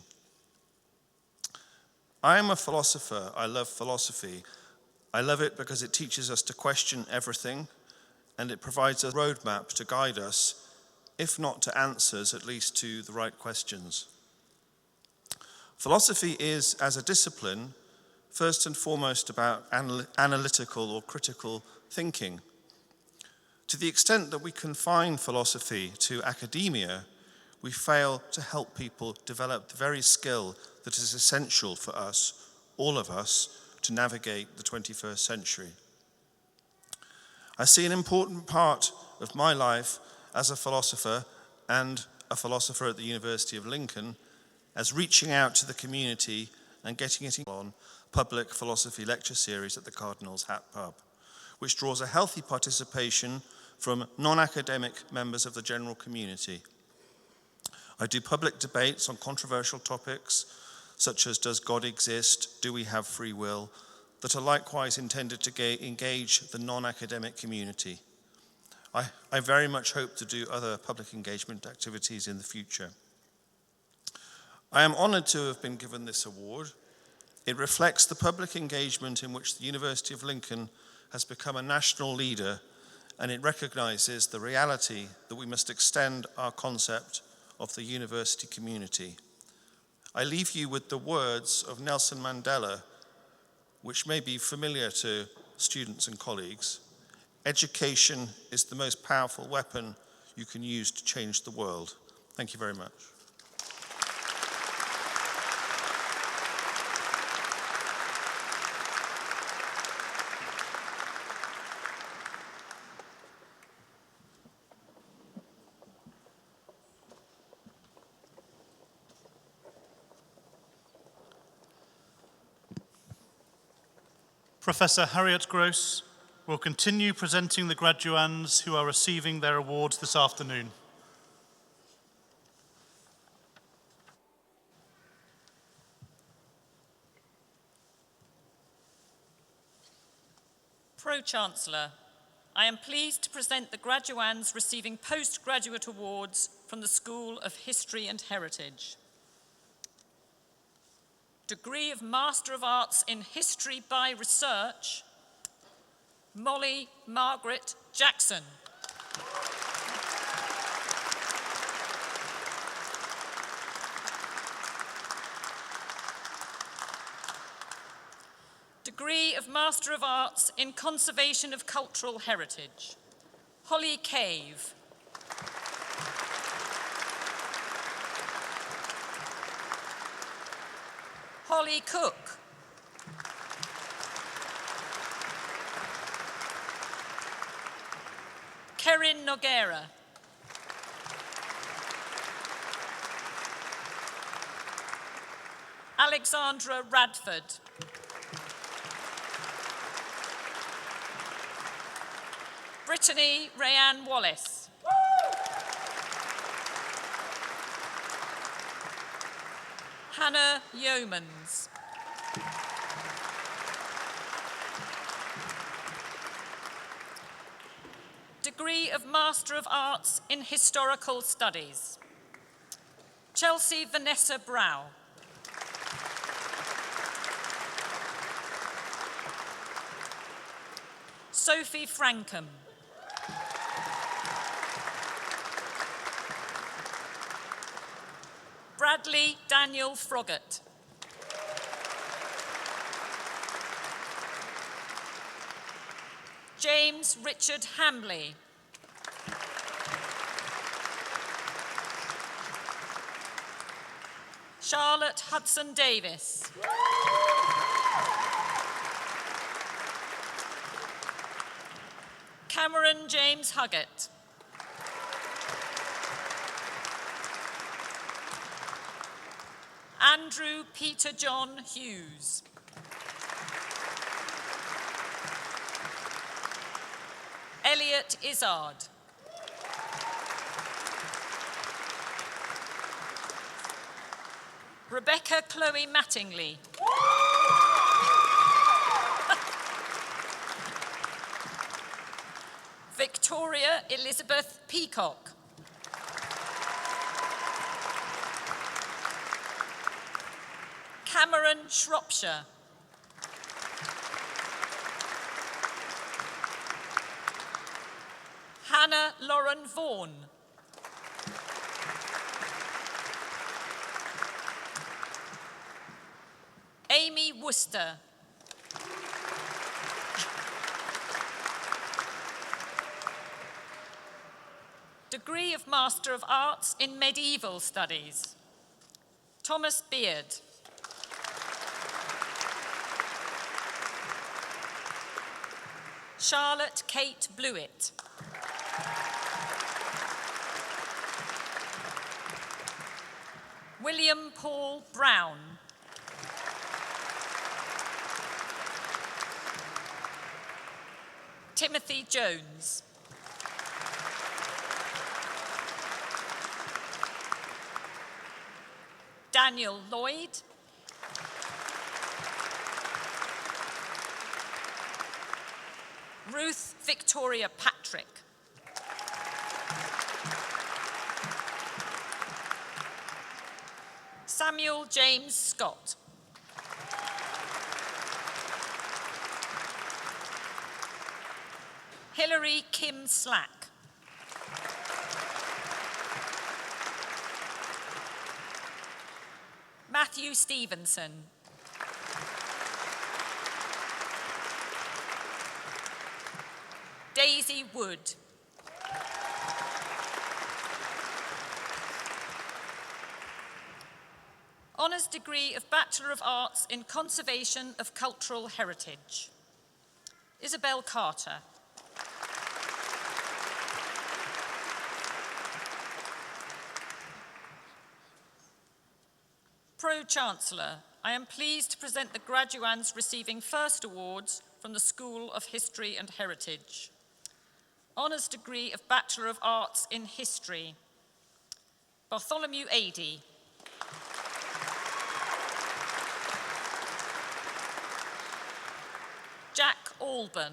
I am a philosopher. I love philosophy. I love it because it teaches us to question everything, and it provides a roadmap to guide us, if not to answers, at least to the right questions. Philosophy is, as a discipline, first and foremost about analytical or critical thinking. To the extent that we confine philosophy to academia, we fail to help people develop the very skill that is essential for us, all of us, to navigate the 21st century. I see an important part of my life as a philosopher and a philosopher at the University of Lincoln as reaching out to the community and getting it on public philosophy lecture series at the Cardinal's Hat Pub, which draws a healthy participation from non-academic members of the general community. I do public debates on controversial topics, such as does God exist, do we have free will, that are likewise intended to engage the non-academic community. I very much hope to do other public engagement activities in the future. I am honored to have been given this award. It reflects the public engagement in which the University of Lincoln has become a national leader, and it recognizes the reality that we must extend our concept of the university community. I leave you with the words of Nelson Mandela, which may be familiar to students and colleagues. Education is the most powerful weapon you can use to change the world. Thank you very much. Professor Harriet Gross will continue presenting the graduands who are receiving their awards this afternoon. Pro-Chancellor, I am pleased to present the graduands receiving postgraduate awards from the School of History and Heritage. Degree of Master of Arts in History by Research, Molly Margaret Jackson. Degree of Master of Arts in Conservation of Cultural Heritage, Holly Cave. Holly Cook. Kerin Noguera. Alexandra Radford. Brittany Rayanne Wallace. Hannah Yeomans. Degree of Master of Arts in Historical Studies, Chelsea Vanessa Brow. Sophie Frankham. Bradley Daniel Froggatt. James Richard Hambley. Charlotte Hudson Davis. Cameron James Huggett. Andrew Peter John Hughes. Elliot Izzard. Rebecca Chloe Mattingly. Victoria Elizabeth Peacock. Cameron Shropshire. Hannah Lauren Vaughan. Amy Worcester. Degree of Master of Arts in Medieval Studies, Thomas Beard. Charlotte Kate Blewett. William Paul Brown. Timothy Jones. Daniel Lloyd. Ruth Victoria Patrick. Samuel James Scott. Hilary Kim Slack. Matthew Stevenson. Daisy Wood. Honours degree of Bachelor of Arts in Conservation of Cultural Heritage, Isabel Carter. Pro-Chancellor, I am pleased to present the graduands receiving first awards from the School of History and Heritage. Honours degree of Bachelor of Arts in History, Bartholomew Adey. Jack Alban.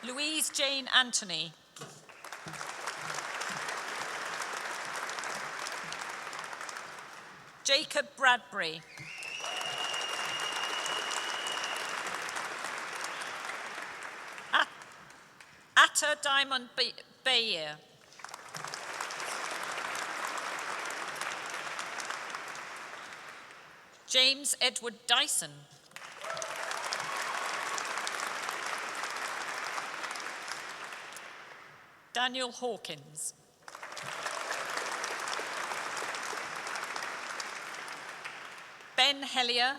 Louise Jane Anthony. Jacob Bradbury. Atta Diamond Bayer. James Edward Dyson. Daniel Hawkins. Ben Hellier.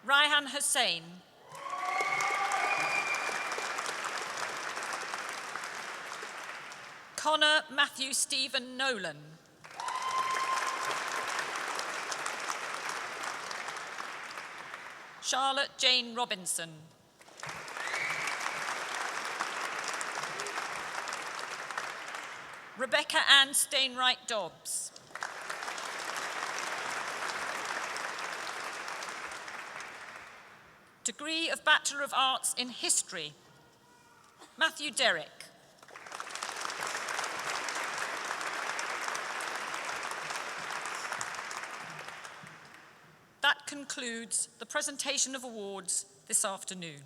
Raihan Hussain. Connor Matthew Stephen Nolan. Charlotte Jane Robinson. Rebecca Ann Stainwright Dobbs. Degree of Bachelor of Arts in History, Matthew Derrick. That concludes the presentation of awards this afternoon.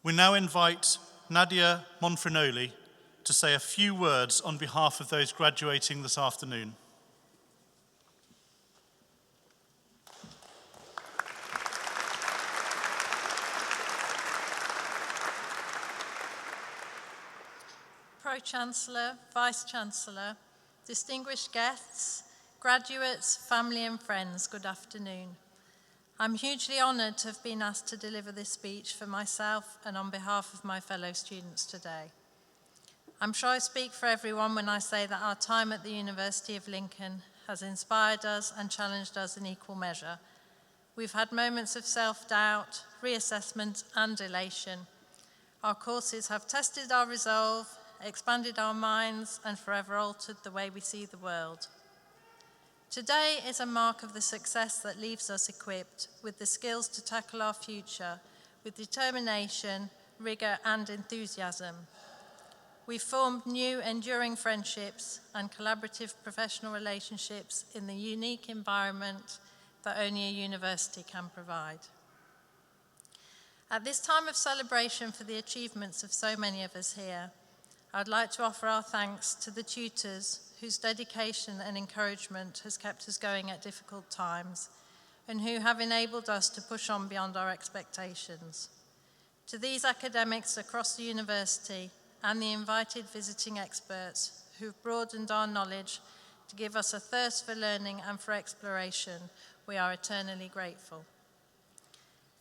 We now invite Nadia Monfrinoli to say a few words on behalf of those graduating this afternoon. Pro-Chancellor, Vice-Chancellor, distinguished guests, graduates, family and friends, good afternoon. I'm hugely honoured to have been asked to deliver this speech for myself and on behalf of my fellow students today. I'm sure I speak for everyone when I say that our time at the University of Lincoln has inspired us and challenged us in equal measure. We've had moments of self-doubt, reassessment and elation. Our courses have tested our resolve, expanded our minds and forever altered the way we see the world. Today is a mark of the success that leaves us equipped with the skills to tackle our future with determination, rigour and enthusiasm. We've formed new, enduring friendships and collaborative professional relationships in the unique environment that only a university can provide. At this time of celebration for the achievements of so many of us here, I'd like to offer our thanks to the tutors whose dedication and encouragement has kept us going at difficult times and who have enabled us to push on beyond our expectations. To these academics across the university and the invited visiting experts who've broadened our knowledge to give us a thirst for learning and for exploration, we are eternally grateful.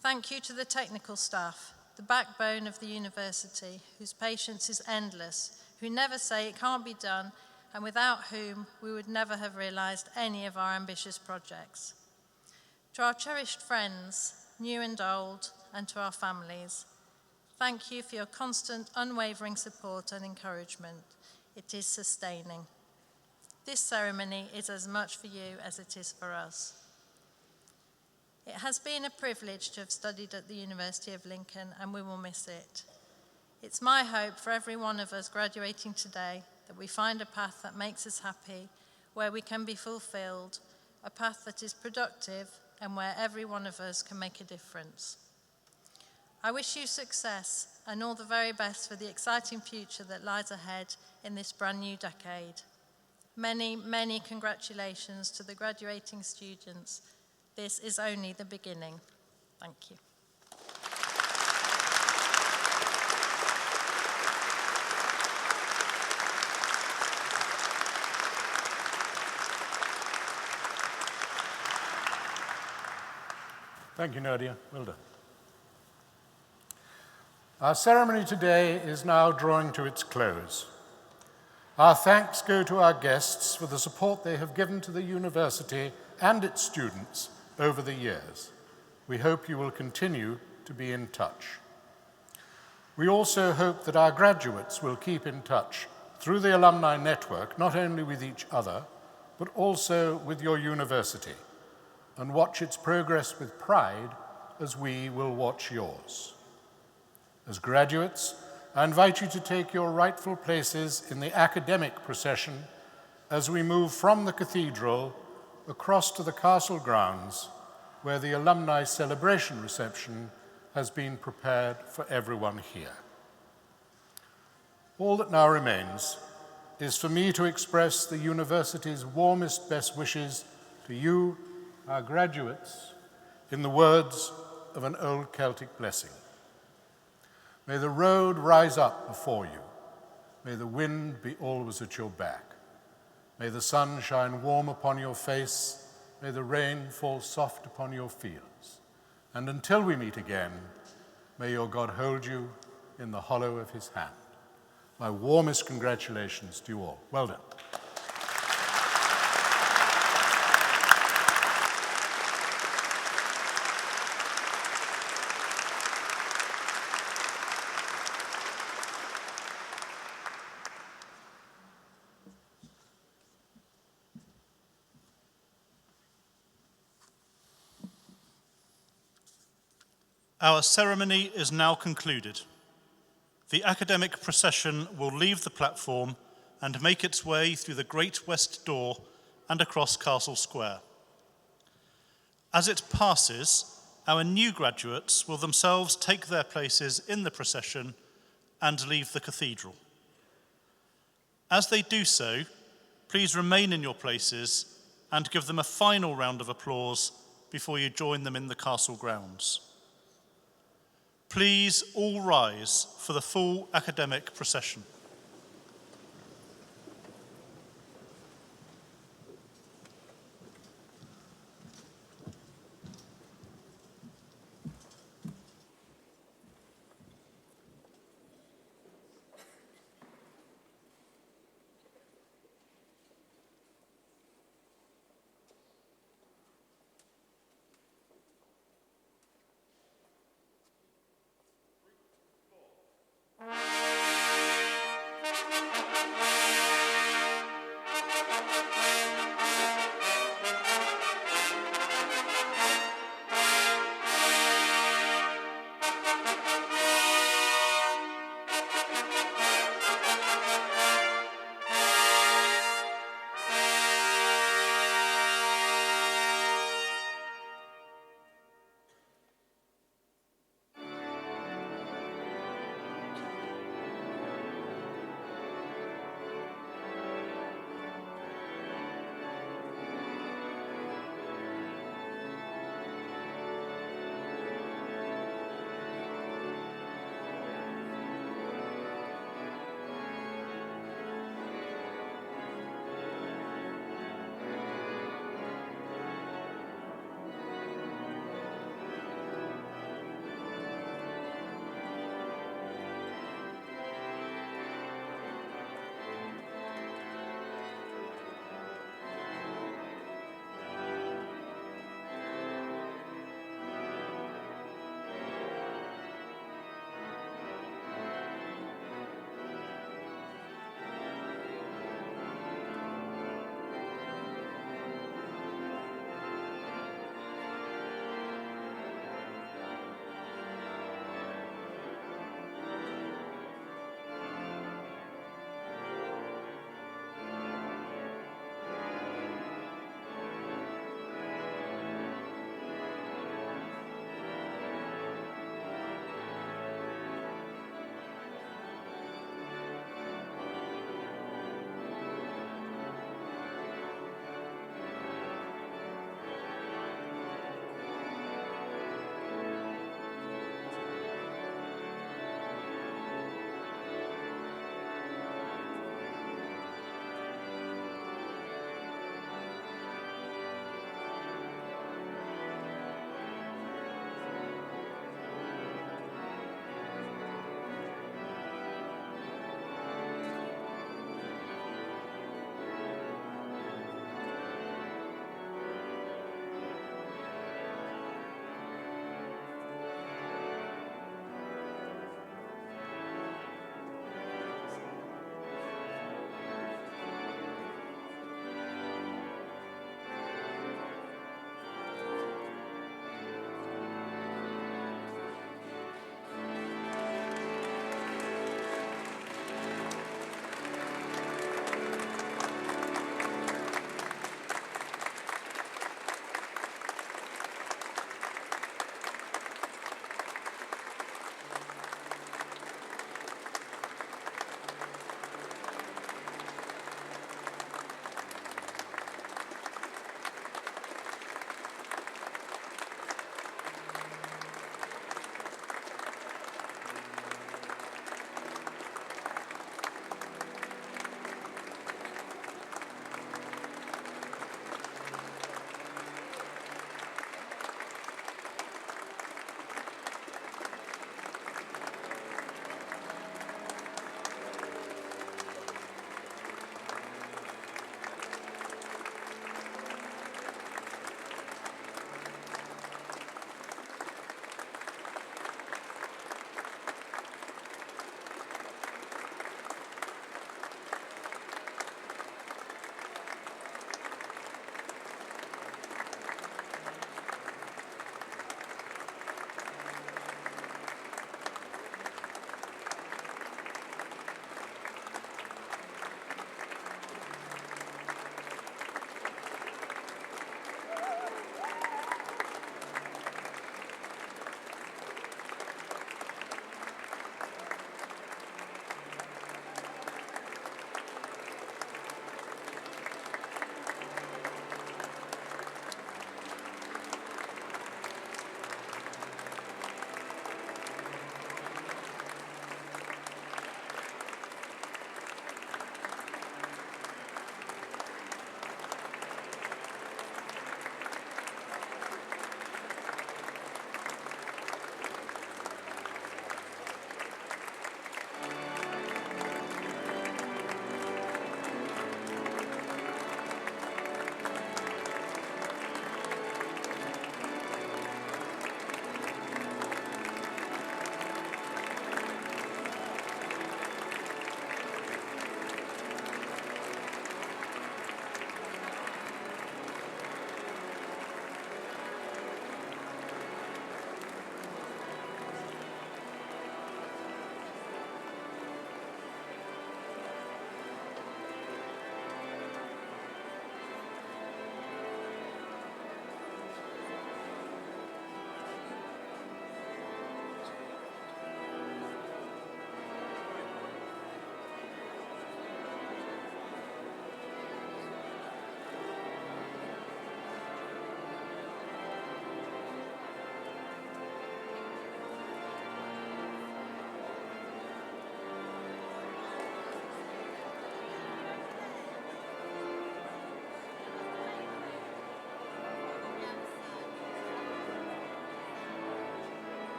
Thank you to the technical staff, the backbone of the university, whose patience is endless, who never say it can't be done, and without whom we would never have realised any of our ambitious projects. To our cherished friends, new and old, and to our families, thank you for your constant, unwavering support and encouragement. It is sustaining. This ceremony is as much for you as it is for us. It has been a privilege to have studied at the University of Lincoln, and we will miss it. It's my hope for every one of us graduating today that we find a path that makes us happy, where we can be fulfilled, a path that is productive, and where every one of us can make a difference. I wish you success and all the very best for the exciting future that lies ahead in this brand new decade. Many, many congratulations to the graduating students. This is only the beginning. Thank you. Thank you, Nadia. Well done. Our ceremony today is now drawing to its close. Our thanks go to our guests for the support they have given to the university and its students over the years. We hope you will continue to be in touch. We also hope that our graduates will keep in touch through the alumni network, not only with each other, but also with your university, and watch its progress with pride as we will watch yours. As graduates, I invite you to take your rightful places in the academic procession as we move from the cathedral across to the castle grounds, where the alumni celebration reception has been prepared for everyone here. All that now remains is for me to express the university's warmest best wishes to you, our graduates, in the words of an old Celtic blessing. May the road rise up before you. May the wind be always at your back. May the sun shine warm upon your face. May the rain fall soft upon your fields. And until we meet again, may your God hold you in the hollow of his hand. My warmest congratulations to you all. Well done. Our ceremony is now concluded. The academic procession will leave the platform and make its way through the Great West Door and across Castle Square. As it passes, our new graduates will themselves take their places in the procession and leave the cathedral. As they do so, please remain in your places and give them a final round of applause before you join them in the castle grounds. Please all rise for the full academic procession.